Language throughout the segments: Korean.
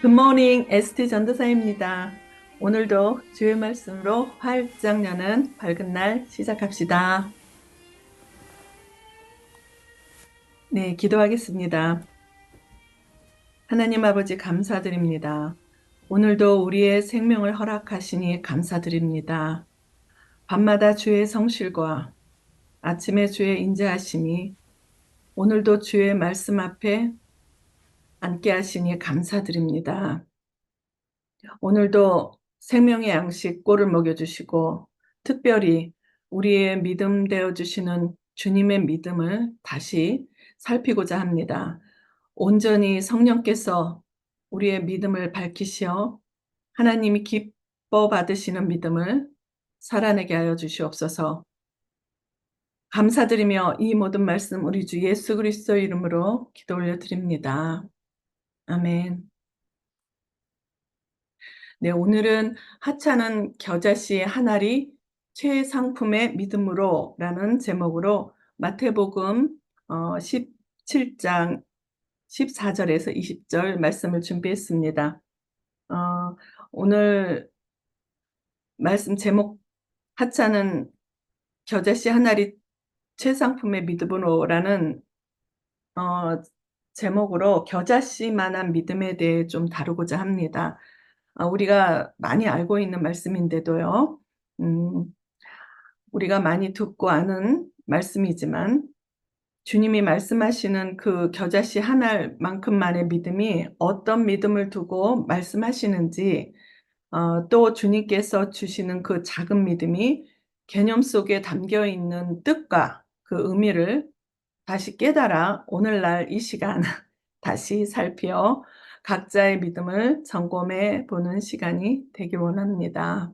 굿모닝 에스티 전도사입니다. 오늘도 주의 말씀으로 활짝 여는 밝은 날 시작합시다. 네, 기도하겠습니다. 하나님 아버지 감사드립니다. 오늘도 우리의 생명을 허락하시니 감사드립니다. 밤마다 주의 성실과 아침에 주의 인자하심이 오늘도 주의 말씀 앞에 앉게 하시니 감사드립니다. 오늘도 생명의 양식 꼴을 먹여주시고 특별히 우리의 믿음 되어주시는 주님의 믿음을 다시 살피고자 합니다. 온전히 성령께서 우리의 믿음을 밝히시어 하나님이 기뻐 받으시는 믿음을 살아내게 하여 주시옵소서. 감사드리며 이 모든 말씀 우리 주 예수 그리스도 이름으로 기도 올려드립니다. 아멘. 네, 오늘은 하찮은 겨자씨 한 알이 최상품의 믿음으로 라는 제목으로 마태복음 17장 14절에서 20절 말씀을 준비했습니다. 어, 오늘 말씀 제목 하찮은 겨자씨 한 알이 최상품의 믿음으로라는 제목으로 겨자씨만한 믿음에 대해 좀 다루고자 합니다. 우리가 많이 알고 있는 말씀인데도요. 음, 우리가 많이 듣고 아는 말씀이지만 주님이 말씀하시는 그 겨자씨 한 알만큼만의 믿음이 어떤 믿음을 두고 말씀하시는지, 또 주님께서 주시는 그 작은 믿음이 개념 속에 담겨 있는 뜻과 그 의미를 다시 깨달아 오늘날 이 시간 다시 살피어 각자의 믿음을 점검해 보는 시간이 되길 원합니다.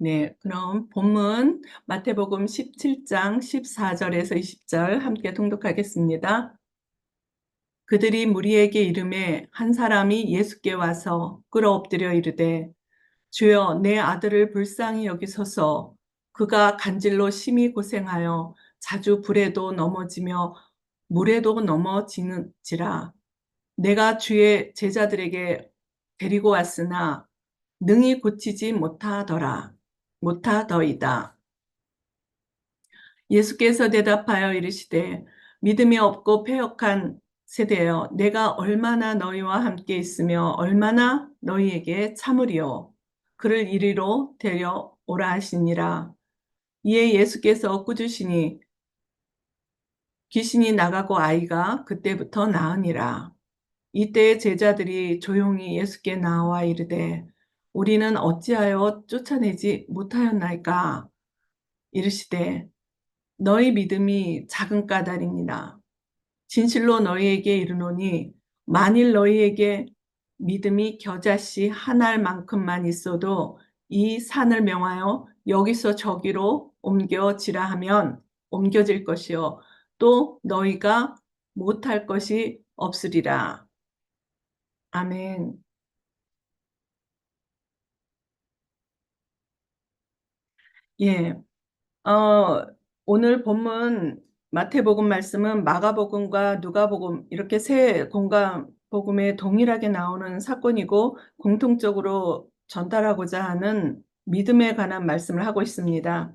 네, 그럼 본문 마태복음 17장 14절에서 20절 함께 통독하겠습니다. 그들이 무리에게 이르매 한 사람이 예수께 와서 꿇어엎드려 이르되 주여 내 아들을 불쌍히 여기소서. 그가 간질로 심히 고생하여 자주 불에도 넘어지며 물에도 넘어지는지라. 내가 주의 제자들에게 데리고 왔으나 능히 고치지 못하더이다. 예수께서 대답하여 이르시되 믿음이 없고 패역한 세대여, 내가 얼마나 너희와 함께 있으며 얼마나 너희에게 참으리요. 그를 이리로 데려오라 하시니라. 이에 예수께서 꾸짖으시니 귀신이 나가고 아이가 그때부터 나으니라. 이때 제자들이 조용히 예수께 나와 이르되 우리는 어찌하여 쫓아내지 못하였나이까. 이르시되 너희 믿음이 작은 까닭이니라. 진실로 너희에게 이르노니 만일 너희에게 믿음이 겨자씨 한 알만큼만 있어도 이 산을 명하여 여기서 저기로 옮겨지라 하면 옮겨질 것이요 또 너희가 못할 것이 없으리라. 아멘. 예. 어, 오늘 본문 마태복음 말씀은 마가복음과 누가복음 이렇게 세 공간 복음에 동일하게 나오는 사건이고 공통적으로 전달하고자 하는 믿음에 관한 말씀을 하고 있습니다.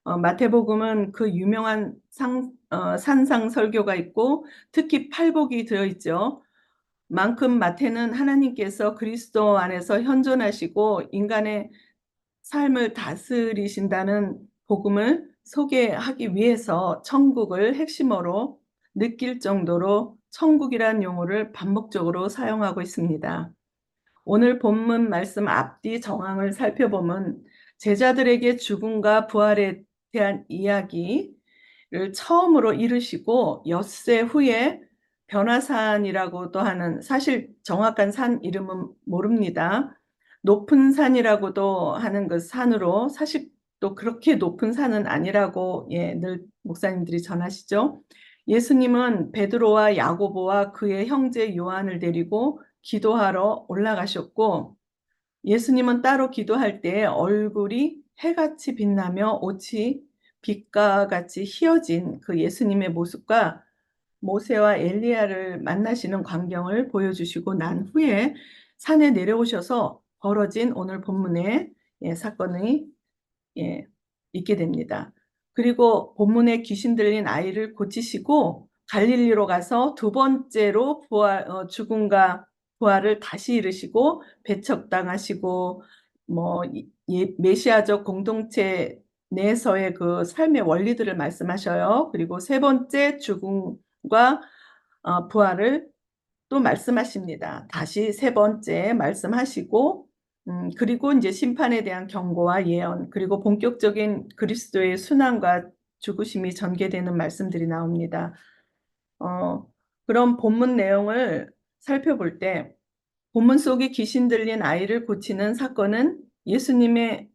마태복음은 그 유명한 산상 설교가 있고 특히 팔복이 들어있죠. 만큼 마태는 하나님께서 그리스도 안에서 현존하시고 인간의 삶을 다스리신다는 복음을 소개하기 위해서 천국을 핵심어로 느낄 정도로 천국이란 용어를 반복적으로 사용하고 있습니다. 오늘 본문 말씀 앞뒤 정황을 살펴보면 제자들에게 죽음과 부활에 대한 이야기를 처음으로 이르시고 엿새 후에 변화산이라고도 하는, 사실 정확한 산 이름은 모릅니다. 높은 산이라고도 하는 그 산으로, 사실 또 그렇게 높은 산은 아니라고 늘 목사님들이 전하시죠. 예수님은 베드로와 야고보와 그의 형제 요한을 데리고 기도하러 올라가셨고 예수님은 따로 기도할 때 얼굴이 해같이 빛나며 옷이 빛과 같이 휘어진 그 예수님의 모습과 모세와 엘리야를 만나시는 광경을 보여주시고 난 후에 산에 내려오셔서 벌어진 오늘 본문의 사건이 있게 됩니다. 그리고 본문에 귀신 들린 아이를 고치시고 갈릴리로 가서 두 번째로 죽음과 부활을 다시 이루시고 배척당하시고 메시아적 공동체 내에서의 그 삶의 원리들을 말씀하셔요. 그리고 세 번째 죽음과 부활을 또 말씀하십니다. 다시 세 번째 말씀하시고 그리고 이제 심판에 대한 경고와 예언, 그리고 본격적인 그리스도의 순환과 죽으심이 전개되는 말씀들이 나옵니다. 어, 그런 본문 내용을 살펴볼 때 본문 속에 귀신 들린 아이를 고치는 사건은 예수님의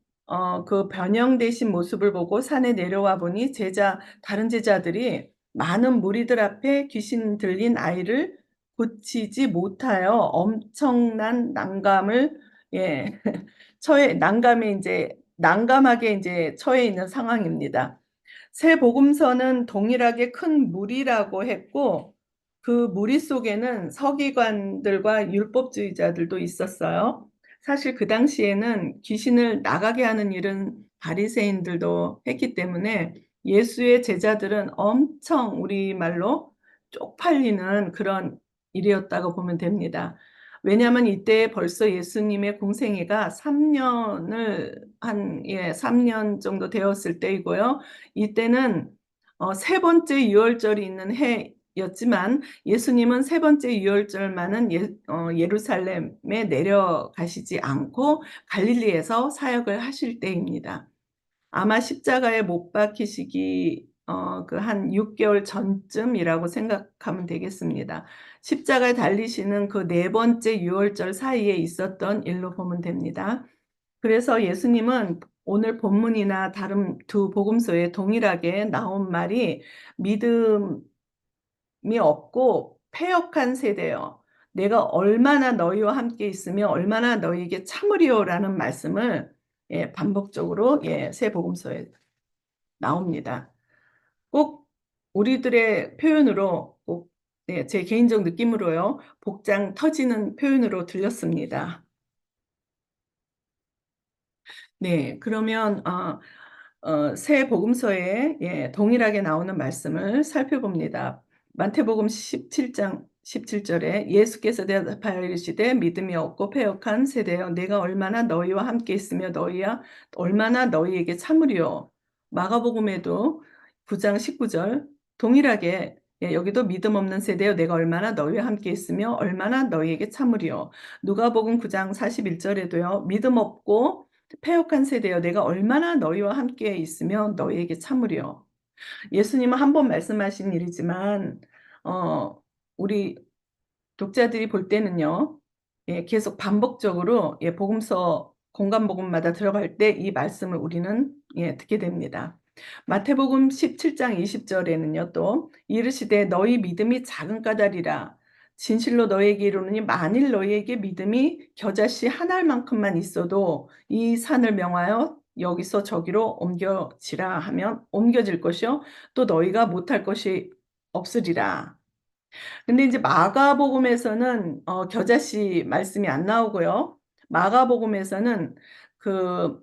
그 변형되신 모습을 보고 산에 내려와 보니 다른 제자들이 많은 무리들 앞에 귀신 들린 아이를 고치지 못하여 엄청난 난감을 예, 난감하게 이제 처해 있는 상황입니다. 새 복음서는 동일하게 큰 무리라고 했고 그 무리 속에는 서기관들과 율법주의자들도 있었어요. 사실 그 당시에는 귀신을 나가게 하는 일은 바리새인들도 했기 때문에 예수의 제자들은 엄청 우리말로 쪽팔리는 그런 일이었다고 보면 됩니다. 왜냐하면 이때 벌써 예수님의 공생애가 3년 정도 되었을 때이고요. 이때는 세 번째 유월절이 있는 해였지만 예수님은 세 번째 유월절만은 예루살렘에 내려가시지 않고 갈릴리에서 사역을 하실 때입니다. 아마 십자가에 못 박히시기 그 한 6개월 전쯤이라고 생각하면 되겠습니다. 십자가에 달리시는 그 네 번째 유월절 사이에 있었던 일로 보면 됩니다. 그래서 예수님은 오늘 본문이나 다른 두 복음서에 동일하게 나온 말이 믿음이 없고 패역한 세대여. 내가 얼마나 너희와 함께 있으며 얼마나 너희에게 참으리요라는 말씀을 반복적으로 새 복음서에 나옵니다. 꼭 우리들의 표현으로 제 개인적 느낌으로요. 복장 터지는 표현으로 들렸습니다. 네, 그러면 새 복음서에 동일하게 나오는 말씀을 살펴봅니다. 마태복음 17장 17절에 예수께서 대답하여 이르시되 믿음이 없고 패역한 세대여 내가 얼마나 너희와 함께 있으며 너희야 얼마나 너희에게 참으리요. 마가복음에도 9장 19절 동일하게 여기도 믿음 없는 세대여 내가 얼마나 너희와 함께 있으며 얼마나 너희에게 참으리요. 누가복음 9장 41절에도요. 믿음 없고 패역한 세대여 내가 얼마나 너희와 함께 있으며 너희에게 참으려. 예수님은 한 번 말씀하신 일이지만 우리 독자들이 볼 때는요. 계속 반복적으로 복음서 공간 복음마다 들어갈 때 이 말씀을 우리는 듣게 됩니다. 마태복음 17장 20절에는요. 또 이르시되 너희 믿음이 작은 까닭이라 진실로 너희에게 이르노니 만일 너희에게 믿음이 겨자씨 한 알만큼만 있어도 이 산을 명하여 여기서 저기로 옮겨지라 하면 옮겨질 것이요 또 너희가 못할 것이 없으리라. 근데 이제 마가복음에서는 겨자씨 말씀이 안 나오고요. 마가복음에서는 그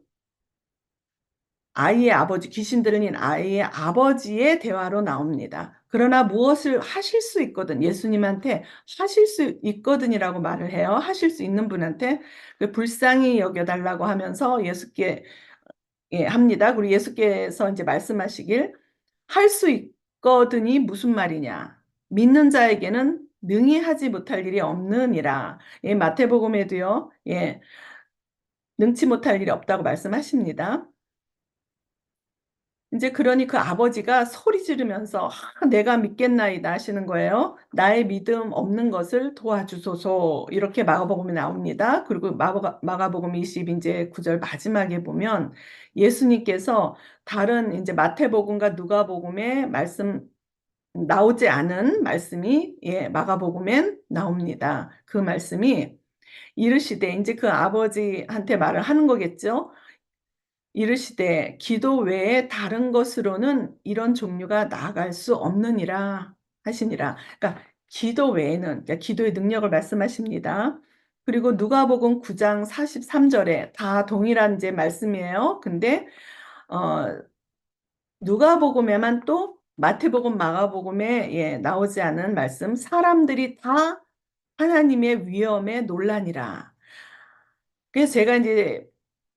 아이의 아버지, 귀신 들린 아이의 아버지의 대화로 나옵니다. 그러나 무엇을 하실 수 있거든, 예수님한테 하실 수 있거든이라고 말을 해요. 하실 수 있는 분한테 불쌍히 여겨달라고 하면서 예수께 합니다. 그리고 예수께서 이제 말씀하시길 할 수 있거든이 무슨 말이냐. 믿는 자에게는 능히 하지 못할 일이 없느니라. 마태복음에도요. 능치 못할 일이 없다고 말씀하십니다. 이제 그러니 그 아버지가 소리 지르면서 내가 믿겠나이다 하시는 거예요. 나의 믿음 없는 것을 도와주소서 이렇게 마가복음에 나옵니다. 그리고 마가복음 20 이제 9절 마지막에 보면 예수님께서 다른 이제 마태복음과 누가복음에 말씀 나오지 않은 말씀이 마가복음엔 나옵니다. 그 말씀이 이르시되 이제 그 아버지한테 말을 하는 거겠죠. 이르시되 기도 외에 다른 것으로는 이런 종류가 나아갈 수 없느니라. 하시니라. 그러니까 기도 외에는, 그러니까 기도의 능력을 말씀하십니다. 그리고 누가복음 9장 43 절에 다 동일한 이제 말씀이에요. 근데 어 누가복음에만 또 마태복음, 마가복음에 나오지 않은 말씀, "사람들이 다 하나님의 위엄에 놀라니라." 그래서 제가 인제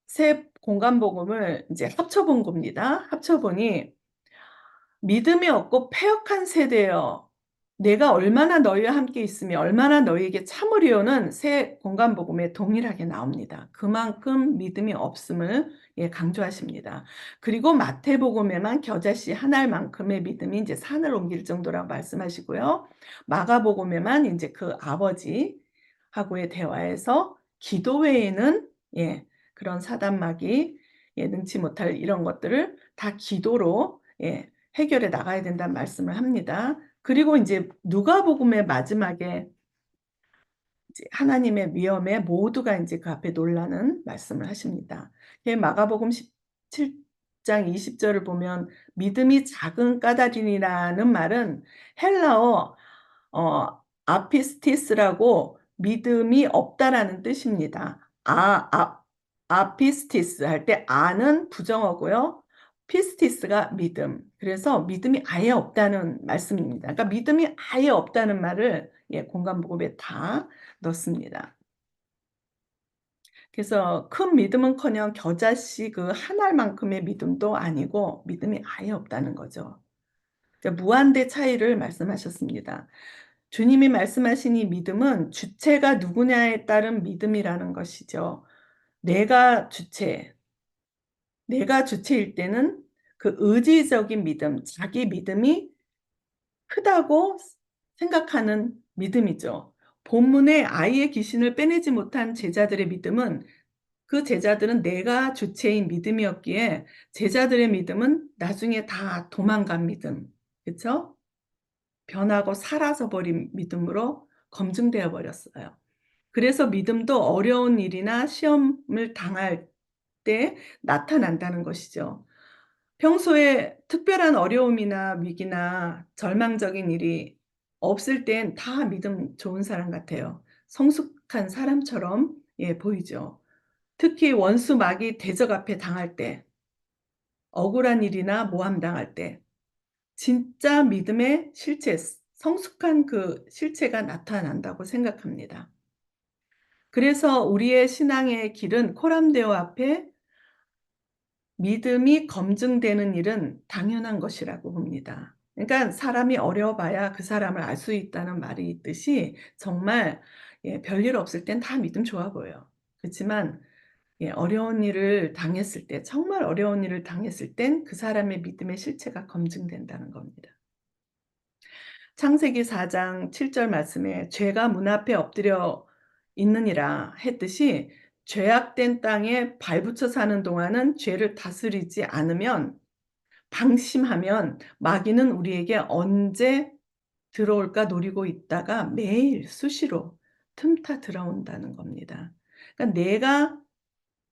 세 공간복음을 인제 합쳐 본 겁니다. 합쳐 보니 "믿음이 없고 패역한 세대여 내가 얼마나 너희와 함께 있으며 얼마나 너희에게 참으리오는 새 공간복음에 동일하게 나옵니다. 그만큼 믿음이 없음을 강조하십니다. 그리고 마태복음에만 겨자씨 한 알만큼의 믿음이 인제 산을 옮길 정도라고 말씀하시고요. 마가복음에만 인제 그 아버지하고의 대화에서 기도 외에는 그런 사단마귀 능치 못할 이런 것들을 다 기도로 해결해 나가야 된다는 말씀을 합니다. 그리고 인제 누가복음의 마지막에 이제 하나님의 위엄에 모두가 인제 그 앞에 놀라는 말씀을 하십니다. 마가복음 17장 20 절을 보면 믿음이 작은 까닭이니라는 말은 헬라어 아피스티스라고 믿음이 없다라는 뜻입니다. 아피스티스 할 때 아는 부정어고요. 피스티스가 믿음. 그래서 믿음이 아예 없다는 말씀입니다. 그러니까 믿음이 아예 없다는 말을 공간복음에 다 넣습니다. 그래서 큰 믿음은커녕 겨자씨 그 한 알만큼의 믿음도 아니고 믿음이 아예 없다는 거죠. 그러니까 무한대 차이를 말씀하셨습니다. 주님이 말씀하신 이 믿음은 주체가 누구냐에 따른 믿음이라는 것이죠. 내가 주체, 내가 주체일 때는 그 의지적인 믿음, 자기 믿음이 크다고 생각하는 믿음이죠. 본문에 아이의 귀신을 빼내지 못한 제자들의 믿음은 그 제자들은 내가 주체인 믿음이었기에 제자들의 믿음은 나중에 다 도망간 믿음. 그쵸? 변하고 사라져 버린 믿음으로 검증되어 버렸어요. 그래서 믿음도 어려운 일이나 시험을 당할 때 나타난다는 것이죠. 평소에 특별한 어려움이나 위기나 절망적인 일이 없을 땐 다 믿음 좋은 사람 같아요. 성숙한 사람처럼 보이죠. 특히 원수 마귀 대적 앞에 당할 때, 억울한 일이나 모함당할 때 진짜 믿음의 실체, 성숙한 그 실체가 나타난다고 생각합니다. 그래서 우리의 신앙의 길은 코람데오 앞에 믿음이 검증되는 일은 당연한 것이라고 봅니다. 그러니까 사람이 어려워 봐야 그 사람을 알 수 있다는 말이 있듯이 정말 별일 없을 땐 다 믿음 좋아 보여요. 그렇지만 어려운 일을 당했을 때, 정말 어려운 일을 당했을 땐 그 사람의 믿음의 실체가 검증된다는 겁니다. 창세기 4장 7절 말씀에 "죄가 문 앞에 엎드려 있느니라." 했듯이 죄악된 땅에 발붙여 사는 동안은 죄를 다스리지 않으면, 방심하면 마귀는 우리에게 언제 들어올까 노리고 있다가 매일 수시로 틈타 들어온다는 겁니다. 그러니까 내가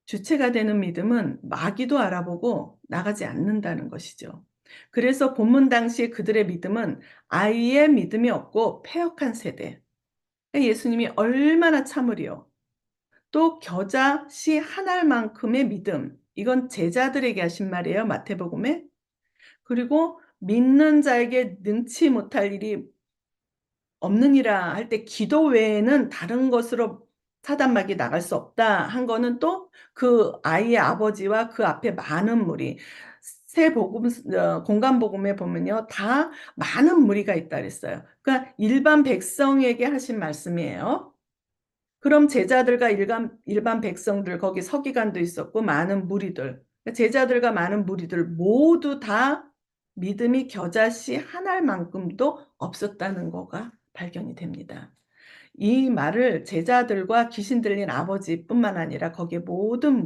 주체가 되는 믿음은 마귀도 알아보고 나가지 않는다는 것이죠. 그래서 본문 당시에 그들의 믿음은 아예 믿음이 없고 패역한 세대. 그러니까 예수님이 얼마나 참으리요. 또 겨자 씨 한 알만큼의 믿음. 이건 제자들에게 하신 말이에요, 마태복음에. 그리고 믿는 자에게 능치 못할 일이 없느니라 할 때 기도 외에는 다른 것으로 사단막이 나갈 수 없다 한 거는 또 그 아이의 아버지와 그 앞에 많은 무리, 새 복음 공간 복음에 보면요 다 많은 무리가 있다 그랬어요. 그러니까 일반 백성에게 하신 말씀이에요. 그럼 제자들과 일반 백성들, 거기 서기관도 있었고 많은 무리들, 그러니까 제자들과 많은 무리들 모두 다 믿음이 겨자씨 한 알만큼도 없었다는 거가 발견이 됩니다. 이 말을 제자들과 귀신 들린 아버지뿐만 아니라 거기에 모든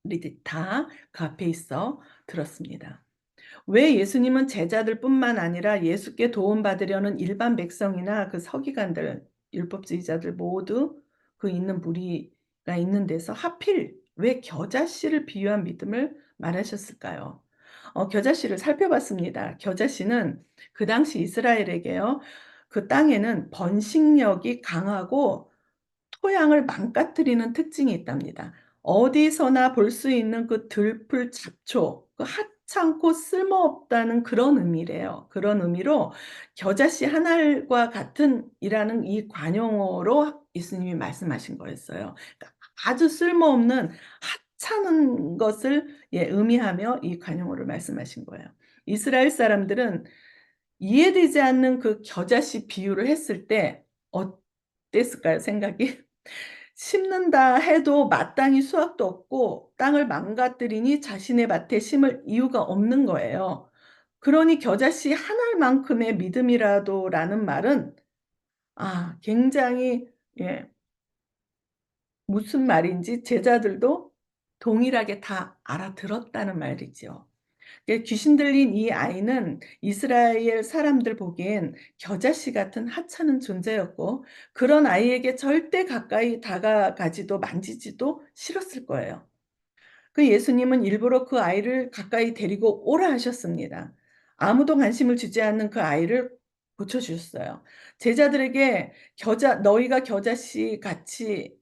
무리들이 다 그 앞에 있어 들었습니다. 왜 예수님은 제자들뿐만 아니라 예수께 도움받으려는 일반 백성이나 그 서기관들, 율법주의자들 모두 그 있는 무리가 있는 데서 하필 왜 겨자씨를 비유한 믿음을 말하셨을까요? 겨자씨를 살펴봤습니다. 겨자씨는 그 당시 이스라엘에게요. 그 땅에는 번식력이 강하고 토양을 망가뜨리는 특징이 있답니다. 어디서나 볼 수 있는 그 들풀 잡초, 그 하찮고 쓸모없다는 그런 의미래요. 그런 의미로 겨자씨 한 알과 같은 이라는 이 관용어로 예수님이 말씀하신 거였어요. 그러니까 아주 쓸모없는 하찮은 것을 의미하며 이 관용어를 말씀하신 거예요. 이스라엘 사람들은 이해되지 않는 그 겨자씨 비유를 했을 때 어땠을까요, 생각이? 심는다 해도 마땅히 수확도 없고 땅을 망가뜨리니 자신의 밭에 심을 이유가 없는 거예요. 그러니 겨자씨 한 알만큼의 믿음이라도라는 말은 굉장히 예 무슨 말인지 제자들도 동일하게 다 알아들었다는 말이죠. 귀신 들린 이 아이는 이스라엘 사람들 보기엔 겨자씨 같은 하찮은 존재였고 그런 아이에게 절대 가까이 다가가지도 만지지도 싫었을 거예요. 그 예수님은 일부러 그 아이를 가까이 데리고 오라 하셨습니다. 아무도 관심을 주지 않는 그 아이를 고쳐 주셨어요. 제자들에게 너희가 겨자씨 같이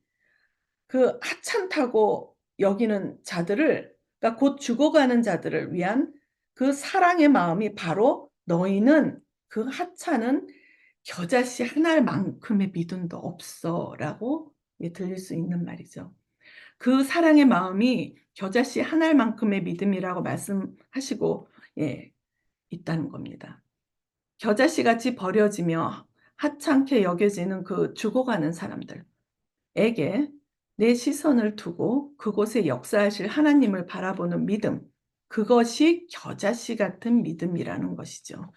그 하찮다고 여기는 자들을, 그러니까 곧 죽어가는 자들을 위한 그 사랑의 마음이 바로 "너희는 그 하찮은 겨자씨 한 알만큼의 믿음도 없어."라고 들릴 수 있는 말이죠. 그 사랑의 마음이 겨자씨 한 알만큼의 믿음이라고 말씀하시고 예 있다는 겁니다. 겨자씨같이 버려지며 하찮게 여겨지는 그 죽어가는 사람들 에게 내 시선을 두고 그곳에 역사하실 하나님을 바라보는 믿음, 그것이 겨자씨 같은 믿음이라는 것이죠.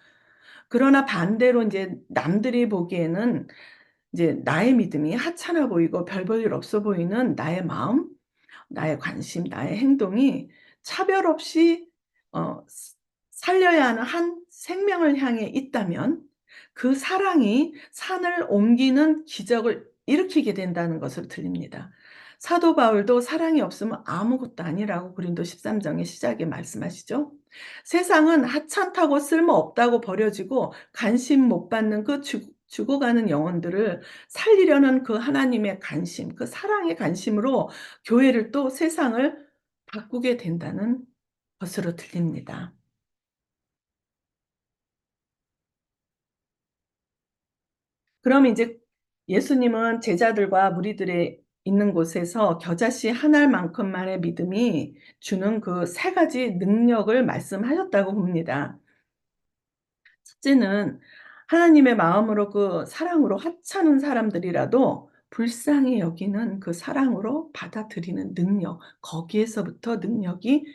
그러나 반대로 인제 남들이 보기에는 이제 나의 믿음이 하찮아 보이고 별 볼 일 없어 보이는 나의 마음, 나의 관심, 나의 행동이 차별 없이 살려야 하는 한 생명을 향해 있다면 그 사랑이 산을 옮기는 기적을 일으키게 된다는 것으로 들립니다. 사도 바울도 사랑이 없으면 아무것도 아니라고 고린도 13 장의 시작에 말씀하시죠. 세상은 하찮다고 쓸모없다고 버려지고 관심 못 받는 그 죽어가는 영혼들을 살리려는 그 하나님의 관심, 그 사랑의 관심으로 교회를 또 세상을 바꾸게 된다는 것으로 들립니다. 그럼 인제 예수님은 제자들과 무리들의 있는 곳에서 겨자씨 한 알만큼만의 믿음이 주는 그 세 가지 능력을 말씀하셨다고 봅니다. 첫째는 하나님의 마음으로 그 사랑으로 하찮은 사람들이라도 불쌍히 여기는 그 사랑으로 받아들이는 능력, 거기에서부터 능력이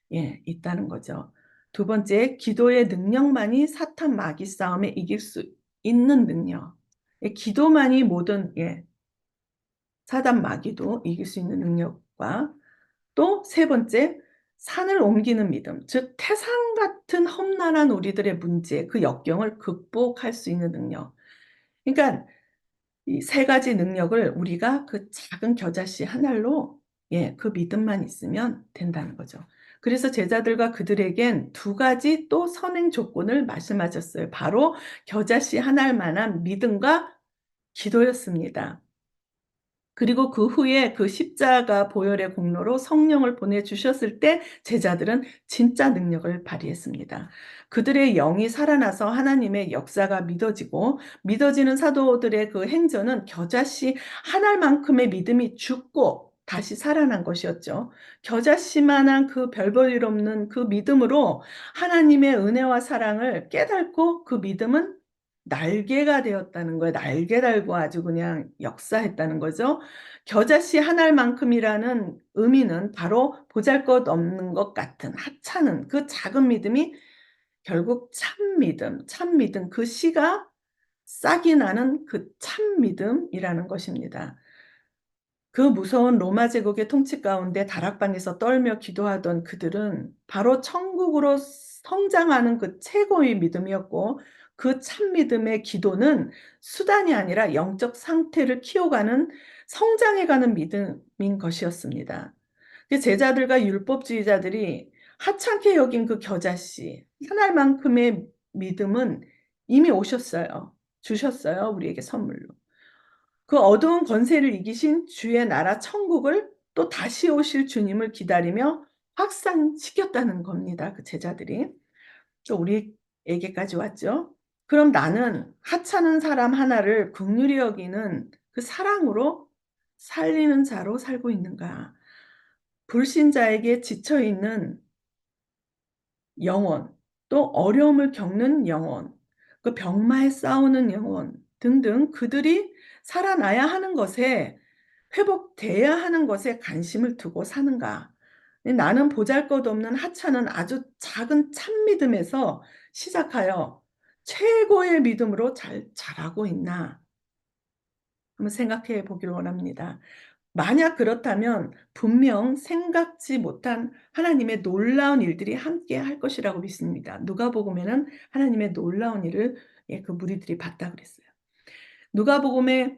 있다는 거죠. 두 번째, 기도의 능력만이 사탄 마귀 싸움에 이길 수 있는 능력. 기도만이 모든 사단 마귀도 이길 수 있는 능력과 또 세 번째, 산을 옮기는 믿음. 즉 태산 같은 험난한 우리들의 문제, 그 역경을 극복할 수 있는 능력. 그러니까 이 세 가지 능력을 우리가 그 작은 겨자씨 한 알로 그 믿음만 있으면 된다는 거죠. 그래서 제자들과 그들에겐 두 가지 또 선행 조건을 말씀하셨어요. 바로 겨자씨 한 알만한 믿음과 기도였습니다. 그리고 그 후에 그 십자가 보혈의 공로로 성령을 보내주셨을 때 제자들은 진짜 능력을 발휘했습니다. 그들의 영이 살아나서 하나님의 역사가 믿어지고 믿어지는 사도들의 그 행전은 겨자씨 한 알만큼의 믿음이 죽고 다시 살아난 것이었죠. 겨자씨만한 그 별 볼 일 없는 그 믿음으로 하나님의 은혜와 사랑을 깨닫고 그 믿음은 날개가 되었다는 거예요. 날개 달고 아주 그냥 역사했다는 거죠. 겨자씨 한 알만큼이라는 의미는 바로 보잘것없는 것 같은 하찮은 그 작은 믿음이 결국 참 믿음 그 씨가 싹이 나는 그 참 믿음이라는 것입니다. 그 무서운 로마 제국의 통치 가운데 다락방에서 떨며 기도하던 그들은 바로 천국으로 성장하는 그 최고의 믿음이었고 그 참 믿음의 기도는 수단이 아니라 영적 상태를 키워가는 성장해가는 믿음인 것이었습니다. 그 제자들과 율법주의자들이 하찮게 여긴 그 겨자씨, 하나만큼의 믿음은 이미 오셨어요. 주셨어요, 우리에게 선물로. 그 어두운 권세를 이기신 주의 나라 천국을 또 다시 오실 주님을 기다리며 확산시켰다는 겁니다, 그 제자들이. 또 우리에게까지 왔죠. 그럼 나는 하찮은 사람 하나를 긍휼히 여기는 그 사랑으로 살리는 자로 살고 있는가? 불신자에게 지쳐 있는 영혼, 또 어려움을 겪는 영혼, 그 병마에 싸우는 영혼 등등 그들이 살아나야 하는 것에, 회복돼야 하는 것에 관심을 두고 사는가? 나는 보잘것없는 하찮은 아주 작은 참믿음에서 시작하여 최고의 믿음으로 잘 자라고 있나? 한번 생각해 보기를 원합니다. 만약 그렇다면 분명 생각지 못한 하나님의 놀라운 일들이 함께 할 것이라고 믿습니다. 누가복음에는 하나님의 놀라운 일을 그 무리들이 봤다 그랬어요. 누가복음에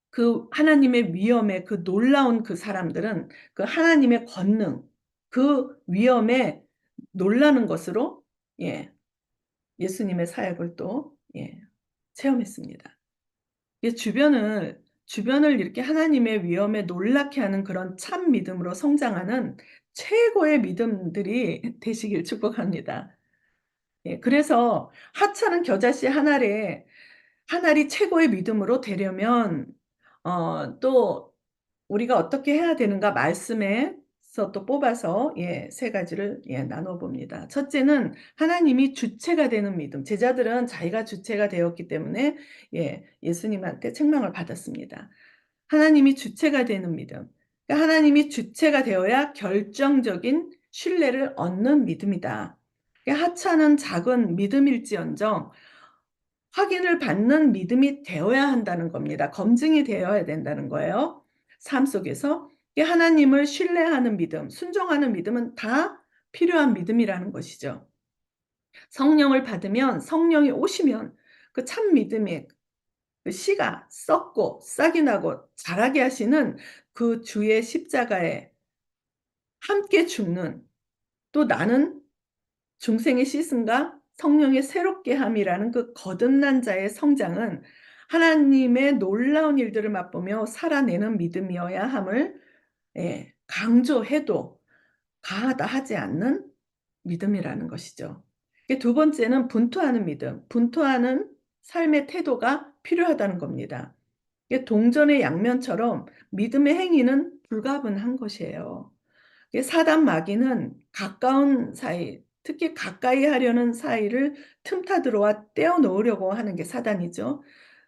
그 하나님의 위엄에 그 놀라운 그 사람들은 그 하나님의 권능, 그 위엄에 놀라는 것으로 예수님의 사역을 또 체험했습니다. 이 주변을 이렇게 하나님의 위엄에 놀랍게 하는 그런 참 믿음으로 성장하는 최고의 믿음들이 되시길 축복합니다. 그래서 하찮은 겨자씨 한 알이 최고의 믿음으로 되려면 또 우리가 어떻게 해야 되는가 말씀에서 또 뽑아서 세 가지를 나눠 봅니다. 첫째는 하나님이 주체가 되는 믿음. 제자들은 자기가 주체가 되었기 때문에 예수님한테 책망을 받았습니다. 하나님이 주체가 되는 믿음. 그러니까 하나님이 주체가 되어야 결정적인 신뢰를 얻는 믿음이다. 그러니까 하찮은 작은 믿음일지언정 확인을 받는 믿음이 되어야 한다는 겁니다. 검증이 되어야 된다는 거예요. 삶 속에서 하나님을 신뢰하는 믿음, 순종하는 믿음은 다 필요한 믿음이라는 것이죠. 성령을 받으면, 성령이 오시면 그 참 믿음의 그 씨가 썩고 싹이 나고 자라게 하시는 그 주의 십자가에 함께 죽는, 또 나는 중생의 씻음과 성령의 새롭게 함이라는 그 거듭난 자의 성장은 하나님의 놀라운 일들을 맛보며 살아내는 믿음이어야 함을 강조해도 과하다 하지 않는 믿음이라는 것이죠. 두 번째는 분투하는 믿음, 분투하는 삶의 태도가 필요하다는 겁니다. 동전의 양면처럼 믿음의 행위는 불가분한 것이에요. 사단 마귀는 가까운 사이, 특히 가까이 하려는 사이를 틈타 들어와 떼어 놓으려고 하는 게 사단이죠.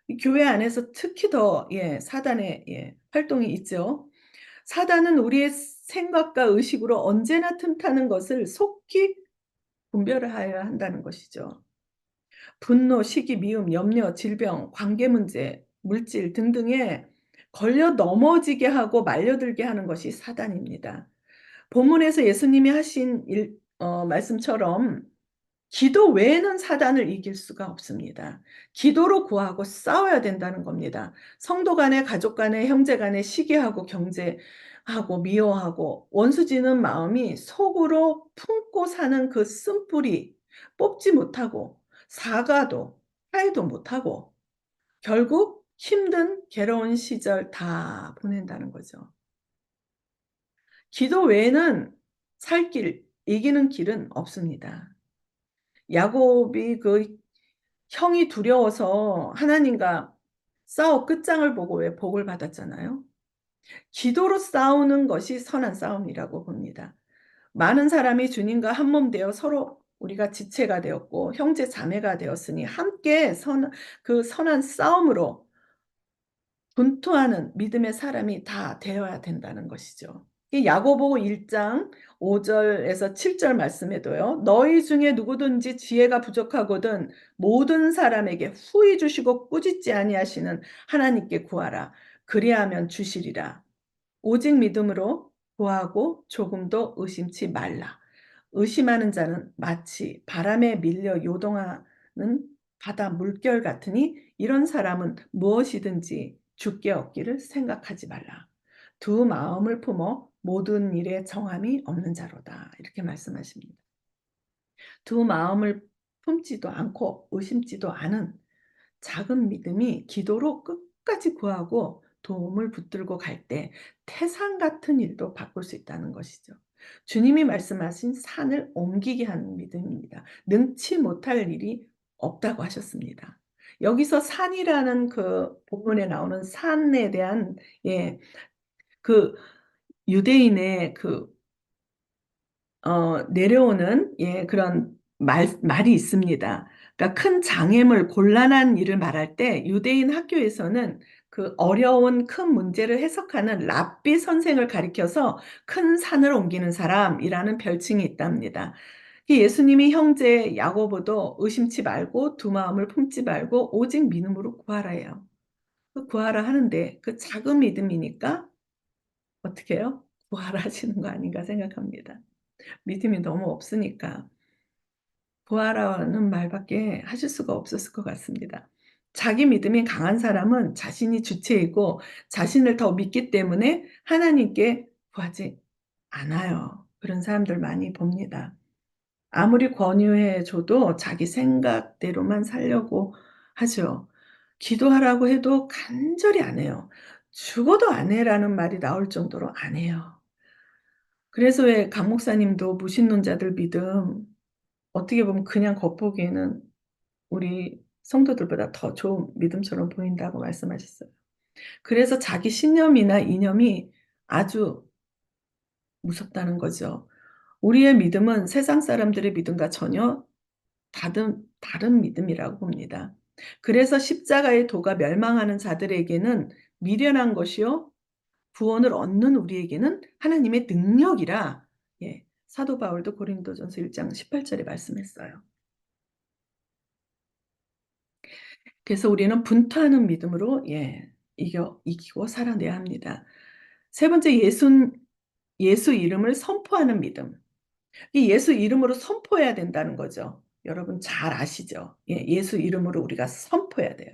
이 교회 안에서 특히 더 사단의 활동이 있죠. 사단은 우리의 생각과 의식으로 언제나 틈타는 것을 속히 분별하여야 한다는 것이죠. 분노, 시기, 미움, 염려, 질병, 관계 문제, 물질 등등에 걸려 넘어지게 하고 말려들게 하는 것이 사단입니다. 본문에서 예수님이 하신 말씀처럼 기도 외에는 사단을 이길 수가 없습니다. 기도로 구하고 싸워야 된다는 겁니다. 성도 간에, 가족 간에, 형제 간에 시기하고 경제하고 미워하고 원수지는 마음이 속으로 품고 사는 그 쓴뿌리 뽑지 못하고 사과도 화해도 못하고 결국 힘든 괴로운 시절 다 보낸다는 거죠. 기도 외에는 살 길, 이기는 길은 없습니다. 야곱이 그 형이 두려워서 하나님과 싸워 끝장을 보고 왜 복을 받았잖아요. 기도로 싸우는 것이 선한 싸움이라고 봅니다. 많은 사람이 주님과 한몸 되어 서로 우리가 지체가 되었고 형제 자매가 되었으니 함께 그 선한 싸움으로 분투하는 믿음의 사람이 다 되어야 된다는 것이죠. 이 야고보 1장 5절에서 7절 말씀에도요. 너희 중에 누구든지 지혜가 부족하거든 모든 사람에게 후히 주시고 꾸짖지 아니하시는 하나님께 구하라. 그리하면 주시리라. 오직 믿음으로 구하고 조금도 의심치 말라. 의심하는 자는 마치 바람에 밀려 요동하는 바다 물결 같으니 이런 사람은 무엇이든지 주께 얻기를 생각하지 말라. 두 마음을 품어 모든 일에 정함이 없는 자로다. 이렇게 말씀하십니다. 두 마음을 품지도 않고 의심지도 않은 작은 믿음이 기도로 끝까지 구하고 도움을 붙들고 갈 때 태산 같은 일도 바꿀 수 있다는 것이죠. 주님이 말씀하신 산을 옮기게 하는 믿음입니다. 능치 못할 일이 없다고 하셨습니다. 여기서 산이라는 그 본문에 나오는 산에 대한 예 그 유대인의 그 내려오는 그런 말이 있습니다. 그러니까 큰 장애물, 곤란한 일을 말할 때 유대인 학교에서는 그 어려운 큰 문제를 해석하는 랍비 선생을 가리켜서 큰 산을 옮기는 사람이라는 별칭이 있답니다. 예수님이 형제 야고보도 의심치 말고 두 마음을 품지 말고 오직 믿음으로 구하라예요. 그 구하라 하는데 그 작은 믿음이니까 어떻게 해요? 구하라 하시는 거 아닌가 생각합니다. 믿음이 너무 없으니까 구하라는 말밖에 하실 수가 없었을 것 같습니다. 자기 믿음이 강한 사람은 자신이 주체이고 자신을 더 믿기 때문에 하나님께 구하지 않아요. 그런 사람들 많이 봅니다. 아무리 권유해 줘도 자기 생각대로만 살려고 하죠. 기도하라고 해도 간절히 안 해요. 죽어도 안 해라는 말이 나올 정도로 안 해요. 그래서 왜 강 목사님도 무신론자들 믿음 어떻게 보면 그냥 겉보기에는 우리 성도들보다 더 좋은 믿음처럼 보인다고 말씀하셨어요. 그래서 자기 신념이나 이념이 아주 무섭다는 거죠. 우리의 믿음은 세상 사람들의 믿음과 전혀 다른 믿음이라고 봅니다. 그래서 십자가의 도가 멸망하는 자들에게는 미련한 것이요 구원을 얻는 우리에게는 하나님의 능력이라 사도 바울도 고린도전서 1장 18절에 말씀했어요. 그래서 우리는 분투하는 믿음으로 이기고 살아내야 합니다. 세 번째 예수 이름을 선포하는 믿음. 이 예수 이름으로 선포해야 된다는 거죠. 여러분 잘 아시죠? 예수 이름으로 우리가 선포해야 돼요.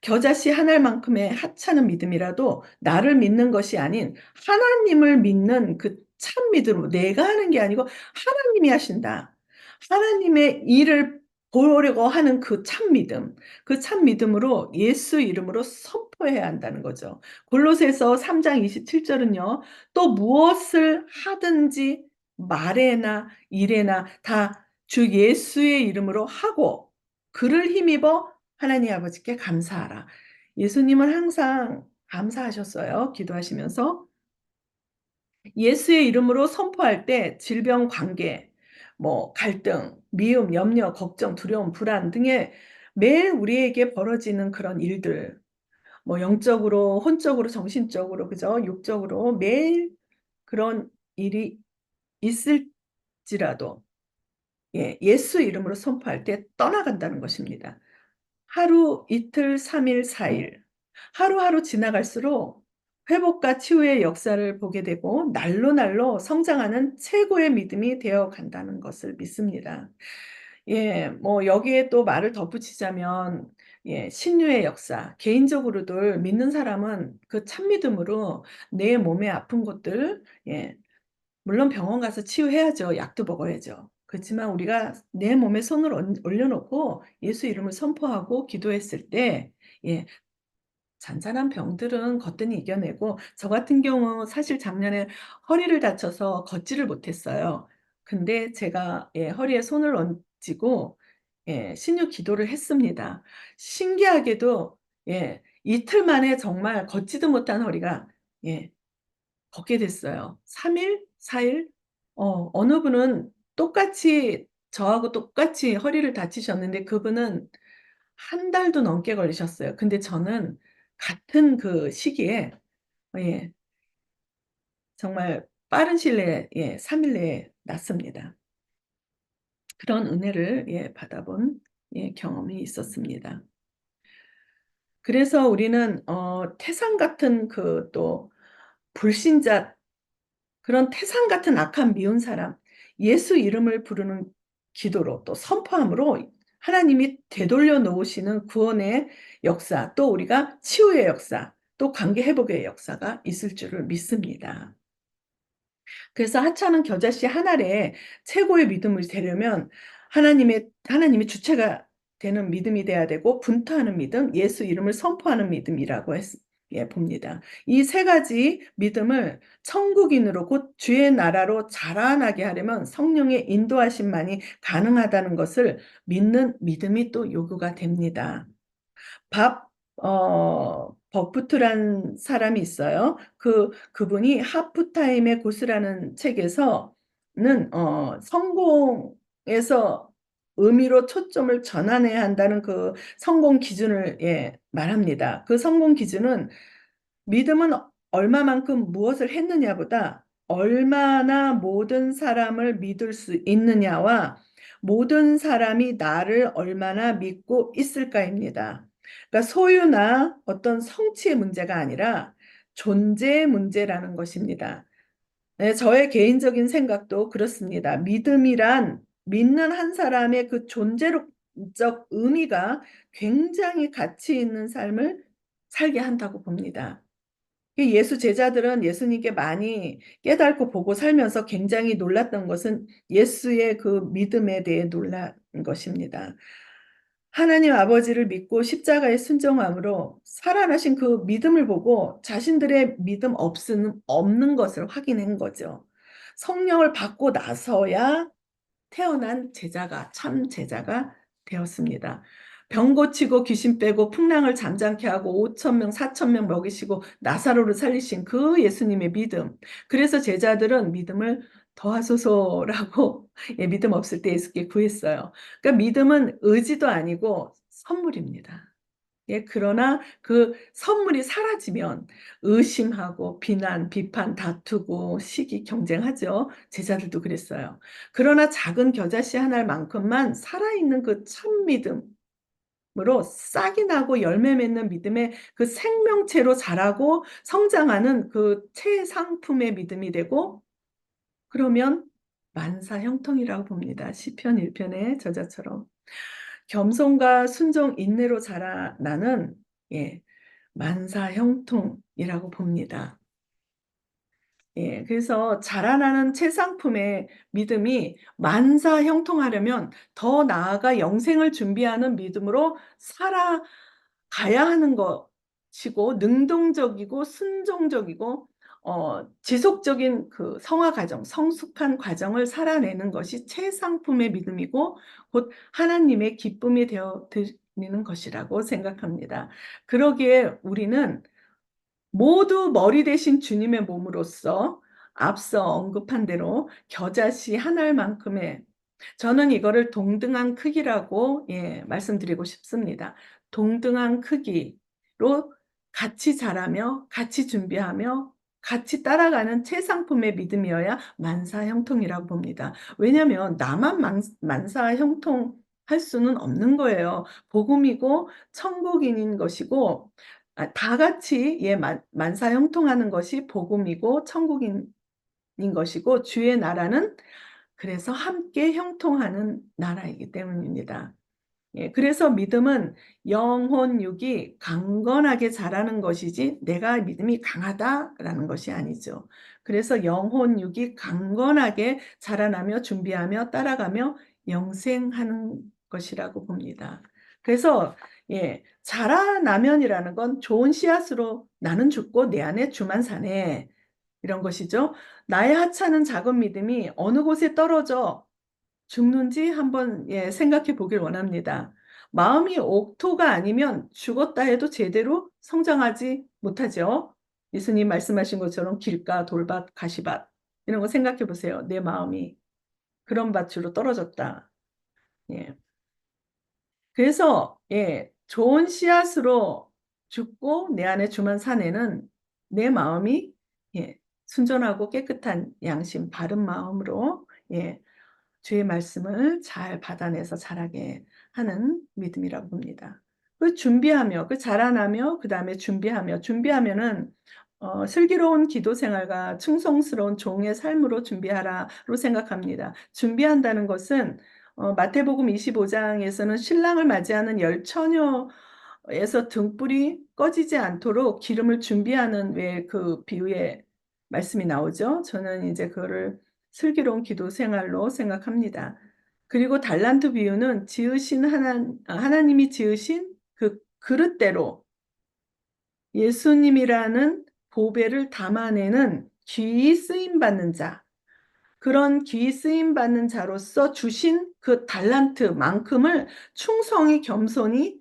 겨자씨 한 알만큼의 하찮은 믿음이라도 나를 믿는 것이 아닌 하나님을 믿는 그 참 믿음으로 내가 하는 게 아니고 하나님이 하신다. 하나님의 일을 보려고 하는 그 참 믿음, 그 참 믿음으로 예수 이름으로 선포해야 한다는 거죠. 골로새서 3장 27 절은요. 또 무엇을 하든지 말에나 일에나 다 주 예수의 이름으로 하고 그를 힘입어 하나님 아버지께 감사하라. 예수님은 항상 감사하셨어요, 기도하시면서. 예수의 이름으로 선포할 때 질병 관계, 뭐 갈등, 미움, 염려, 걱정, 두려움, 불안 등의 매일 우리에게 벌어지는 그런 일들, 뭐 영적으로, 혼적으로, 정신적으로, 그죠? 육적으로 매일 그런 일이 있을지라도 예수 이름으로 선포할 때 떠나간다는 것입니다. 하루, 이틀, 3 일, 4 일 하루하루 지나갈수록 회복과 치유의 역사를 보게 되고 날로 날로 성장하는 최고의 믿음이 되어 간다는 것을 믿습니다. 뭐 여기에 또 말을 덧붙이자면 신유의 역사 개인적으로들 믿는 사람은 그 참믿음으로 내 몸에 아픈 것들 물론 병원 가서 치유해야죠. 약도 먹어야죠. 그렇지만 우리가 내 몸에 손을 올려놓고 예수 이름을 선포하고 기도했을 때 예 잔잔한 병들은 거뜬히 이겨내고 저 같은 경우 사실 작년에 허리를 다쳐서 걷지를 못했어요. 근데 제가 허리에 손을 얹고 신유 기도를 했습니다. 신기하게도 이틀 만에 정말 걷지도 못한 허리가 예 걷게 됐어요. 3 일, 4 일? 어느 분은 똑같이 저하고 똑같이 허리를 다치셨는데 그분은 한 달도 넘게 걸리셨어요. 근데 저는 같은 그 시기에 예 정말 빠른 시일 내에 3일 내에 낫습니다. 그런 은혜를 받아본 경험이 있었습니다. 그래서 우리는 태산 같은 그 또 불신자 그런 태산 같은 악한 미운 사람 예수 이름을 부르는 기도로 또 선포함으로 하나님이 되돌려 놓으시는 구원의 역사 또 우리가 치유의 역사 또 관계 회복의 역사가 있을 줄을 믿습니다. 그래서 하찮은 겨자씨 한 알에 최고의 믿음을 되려면 하나님의 주체가 되는 믿음이 돼야 되고, 분투하는 믿음, 예수 이름을 선포하는 믿음이라고 봅니다. 이 세 가지 믿음을 천국인으로, 곧 주의 나라로 자라나게 하려면 성령의 인도하심만이 가능하다는 것을 믿는 믿음이 또 요구가 됩니다. 밥 버프트란 사람이 있어요. 그분이 하프타임의 고수라는 책에서는 성공에서 의미로 초점을 전환해야 한다는 그 성공 기준을 말합니다. 그 성공 기준은 믿음은 얼마만큼 무엇을 했느냐보다 얼마나 모든 사람을 믿을 수 있느냐와 모든 사람이 나를 얼마나 믿고 있을까입니다. 그러니까 소유나 어떤 성취의 문제가 아니라 존재의 문제라는 것입니다. 네, 저의 개인적인 생각도 그렇습니다. 믿음이란 믿는 한 사람의 그 존재적 의미가 굉장히 가치 있는 삶을 살게 한다고 봅니다. 예수 제자들은 예수님께 많이 깨닫고 보고 살면서 굉장히 놀랐던 것은 예수의 그 믿음에 대해 놀란 것입니다. 하나님 아버지를 믿고 십자가에 순종함으로 살아나신 그 믿음을 보고 자신들의 믿음 없는 것을 확인한 거죠. 성령을 받고 나서야 태어난 제자가, 참 제자가 되었습니다. 병 고치고 귀신 빼고 풍랑을 잠잠케 하고 5천 명, 4천 명 먹이시고 나사로를 살리신 그 예수님의 믿음. 그래서 제자들은 믿음을 더하소서라고 믿음 없을 때 예수께 구했어요. 그러니까 믿음은 의지도 아니고 선물입니다. 그러나 그 선물이 사라지면 의심하고 비난, 비판, 다투고 시기, 경쟁하죠. 제자들도 그랬어요. 그러나 작은 겨자씨 한 알만큼만 살아있는 그 참 믿음으로 싹이 나고 열매 맺는 믿음의 그 생명체로 자라고 성장하는 그 최상품의 믿음이 되고, 그러면 만사형통이라고 봅니다. 시편 1편의 저자처럼. 겸손과 순종, 인내로 자라나는 만사형통이라고 봅니다. 그래서 자라나는 최상품의 믿음이 만사형통하려면 더 나아가 영생을 준비하는 믿음으로 살아가야 하는 것이고, 능동적이고 순종적이고 지속적인 그 성화 과정, 성숙한 과정을 살아내는 것이 최상품의 믿음이고, 곧 하나님의 기쁨이 되어 드리는 것이라고 생각합니다. 그러기에 우리는 모두 머리 대신 주님의 몸으로서 앞서 언급한 대로 겨자씨 한 알만큼의, 저는 이거를 동등한 크기라고 말씀드리고 싶습니다. 동등한 크기로 같이 자라며 같이 준비하며 같이 따라가는 최상품의 믿음이어야 만사형통이라고 봅니다. 왜냐하면 나만 만사형통할 수는 없는 거예요. 복음이고 천국인인 것이고, 다 같이 만사형통하는 것이 복음이고 천국인 것이고, 주의 나라는 그래서 함께 형통하는 나라이기 때문입니다. 그래서 믿음은 영혼 육이 강건하게 자라는 것이지 내가 믿음이 강하다라는 것이 아니죠. 그래서 영혼 육이 강건하게 자라나며 준비하며 따라가며 영생하는 것이라고 봅니다. 그래서 자라나면이라는 건 좋은 씨앗으로 나는 죽고 내 안에 주만 사네, 이런 것이죠. 나의 하찮은 작은 믿음이 어느 곳에 떨어져 죽는지 한번 생각해 보길 원합니다. 마음이 옥토가 아니면 죽었다 해도 제대로 성장하지 못하죠. 예수님 말씀하신 것처럼 길가, 돌밭, 가시밭 이런 거 생각해 보세요. 내 마음이 그런 밭으로 떨어졌다. 예. 그래서 좋은 씨앗으로 죽고 내 안에 주만 사내는 내 마음이 순전하고 깨끗한 양심, 바른 마음으로 주의 말씀을 잘 받아내서 자라게 하는 믿음이라고 봅니다. 그 준비하며, 그 자라나며, 그 다음에 준비하면은 슬기로운 기도 생활과 충성스러운 종의 삶으로 준비하라로 생각합니다. 준비한다는 것은 마태복음 25장에서는 신랑을 맞이하는 열 처녀에서 등불이 꺼지지 않도록 기름을 준비하는 왜 그 비유의 말씀이 나오죠. 저는 이제 그거를 슬기로운 기도 생활로 생각합니다. 그리고 달란트 비유는 하나님이 지으신 그 그릇대로 예수님이라는 보배를 담아내는 귀히 쓰임받는 자, 그런 귀히 쓰임받는 자로서 주신 그 달란트만큼을 충성히 겸손히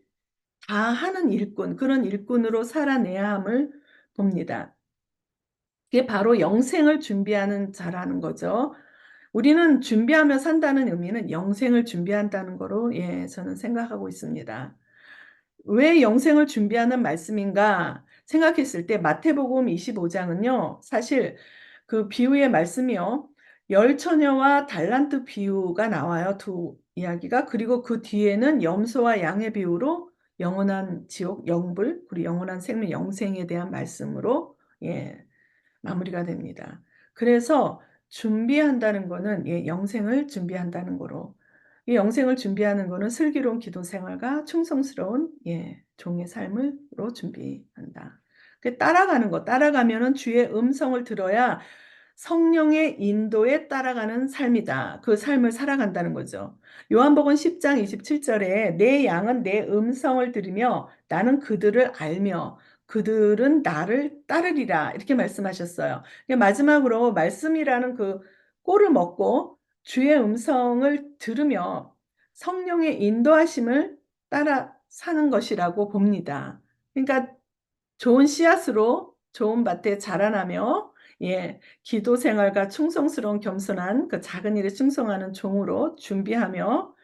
다하는 일꾼, 그런 일꾼으로 살아내야 함을 봅니다. 그게 바로 영생을 준비하는 자라는 거죠. 우리는 준비하며 산다는 의미는 영생을 준비한다는 거로 저는 생각하고 있습니다. 왜 영생을 준비하는 말씀인가 생각했을 때 마태복음 25장은요. 사실 그 비유의 말씀이요. 열 처녀와 달란트 비유가 나와요. 두 이야기가. 그리고 그 뒤에는 염소와 양의 비유로 영원한 지옥, 영불, 그리고 영원한 생명, 영생에 대한 말씀으로 마무리가 됩니다. 그래서 준비한다는 거는 영생을 준비한다는 거로, 이 영생을 준비하는 거는 슬기로운 기도 생활과 충성스러운 종의 삶으로 준비한다. 따라가는 거, 따라가면은 주의 음성을 들어야 성령의 인도에 따라가는 삶이다. 그 삶을 살아간다는 거죠. 요한복음 10장 27절에 내 양은 내 음성을 들으며 나는 그들을 알며 그들은 나를 따르리라. 이렇게 말씀하셨어요. 마지막으로 말씀이라는 그 꼴을 먹고 주의 음성을 들으며 성령의 인도하심을 따라 사는 것이라고 봅니다. 그러니까 좋은 씨앗으로 좋은 밭에 자라나며 기도 생활과 충성스러운 겸손한 그 작은 일에 충성하는 종으로 준비하며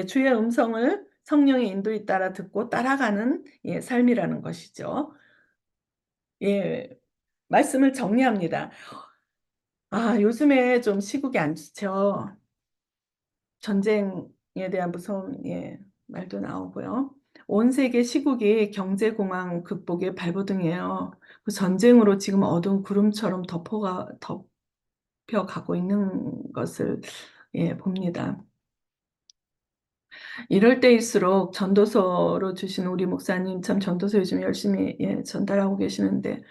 주의 음성을 성령의 인도에 따라 듣고 따라가는 삶이라는 것이죠. 말씀을 정리합니다. 요즘에 좀 시국이 안 좋죠. 전쟁에 대한 무서운 말도 나오고요. 온 세계 시국이 경제공황 극복의 발버둥이에요. 그 전쟁으로 지금 어두운 구름처럼 덮여가고 있는 것을 봅니다. 이럴 때일수록 전도서로 주신 우리 목사님 참 전도서 요즘 열심히 전달하고 계시는데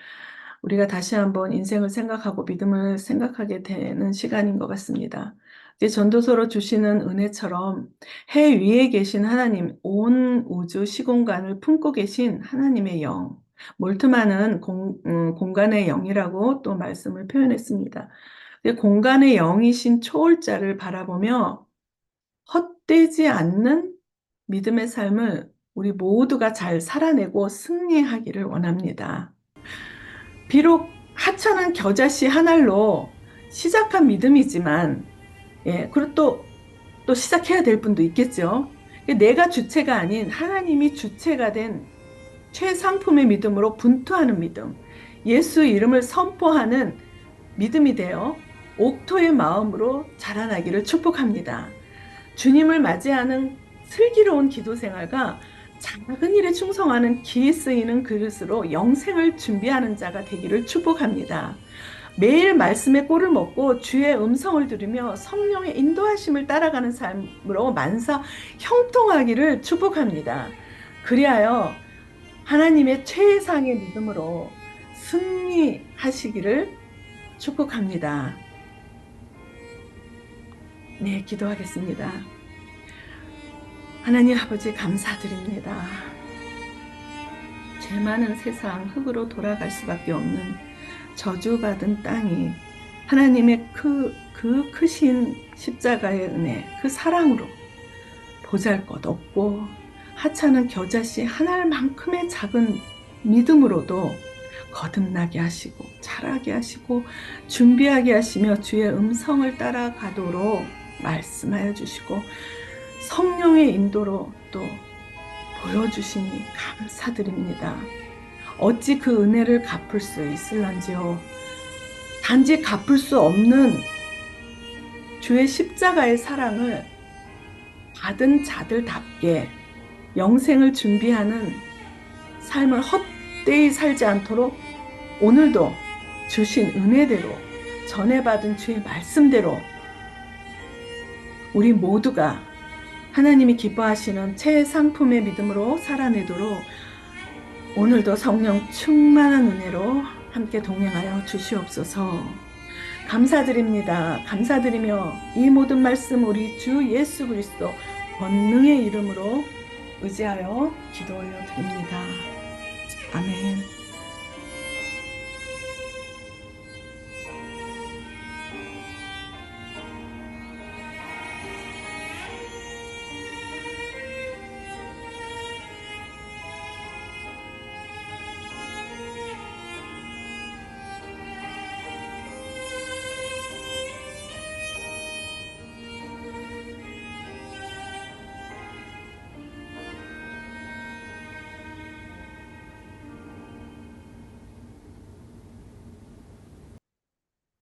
우리가 다시 한번 인생을 생각하고 믿음을 생각하게 되는 시간인 것 같습니다. 전도서로 주시는 은혜처럼 해 위에 계신 하나님, 온 우주 시공간을 품고 계신 하나님의 영, 몰트만은 공간의 영이라고 또 말씀을 표현했습니다. 공간의 영이신 초월자를 바라보며 헛되지 않는 믿음의 삶을 우리 모두가 잘 살아내고 승리하기를 원합니다. 비록 하찮은 겨자씨 한 알로 시작한 믿음이지만 그리고 또 시작해야 될 분도 있겠죠. 내가 주체가 아닌 하나님이 주체가 된 최상품의 믿음으로 분투하는 믿음, 예수 이름을 선포하는 믿음이 되어 옥토의 마음으로 자라나기를 축복합니다. 주님을 맞이하는 슬기로운 기도 생활과 작은 일에 충성하는 기에 쓰이는 그릇으로 영생을 준비하는 자가 되기를 축복합니다. 매일 말씀의 꼴을 먹고 주의 음성을 들으며 성령의 인도하심을 따라가는 삶으로 만사 형통하기를 축복합니다. 그리하여 하나님의 최상의 믿음으로 승리하시기를 축복합니다. 기도하겠습니다. 하나님 아버지 감사드립니다. 죄 많은 세상 흙으로 돌아갈 수밖에 없는 저주받은 땅이 하나님의 그 크신 십자가의 은혜, 그 사랑으로 보잘것없고 하찮은 겨자씨 한 알만큼의 작은 믿음으로도 거듭나게 하시고 자라게 하시고 준비하게 하시며 주의 음성을 따라가도록 말씀하여 주시고 성령의 인도로 또 보여주시니 감사드립니다. 어찌 그 은혜를 갚을 수 있을런지요. 단지 갚을 수 없는 주의 십자가의 사랑을 받은 자들답게 영생을 준비하는 삶을 헛되이 살지 않도록 오늘도 주신 은혜대로 전해받은 주의 말씀대로 우리 모두가 하나님이 기뻐하시는 최상품의 믿음으로 살아내도록 오늘도 성령 충만한 은혜로 함께 동행하여 주시옵소서. 감사드립니다. 감사드리며 이 모든 말씀 우리 주 예수 그리스도 권능의 이름으로 의지하여 기도 올려드립니다. 아멘.